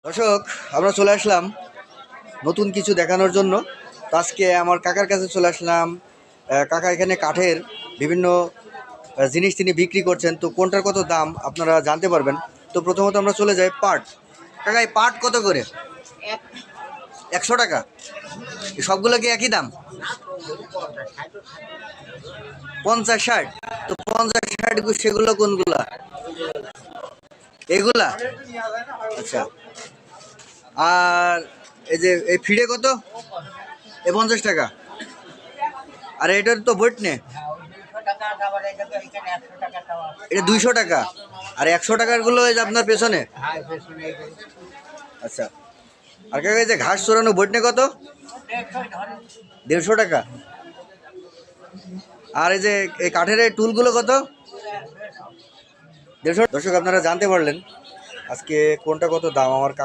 দর্শক, আমরা চলে আসলাম নতুন কিছু দেখানোর জন্য। তো আজকে আমার কাকার কাছে চলে আসলাম। কাকা এখানে কাঠের বিভিন্ন জিনিস তিনি বিক্রি করছেন। তো কোনটার কত দাম আপনারা জানতে পারবেন। তো প্রথমত আমরা চলে যাই পাট। কাকা, এই পাট কত করে? 100 টাকা। সবগুলো কি একই দাম? 50-60? তো 50-60 সেগুলো কোনগুলা? এগুলা? আচ্ছা। আর এই যে এই ফিডে কত? 50 টাকা। আর এটার তো বইট নে, এটা 200 টাকা। আর 100 টাকার গুলো এই যে আপনার পেছনে। আচ্ছা। আর কাকা, এই যে ঘাস চড়ানো বইট নে কত? 150 টাকা। আর এই যে এই কাঠের এই টুলগুলো কত? 150। দর্শক, আপনারা জানতে পারলেন আজকে কোনটা কত দাম আমার কাকা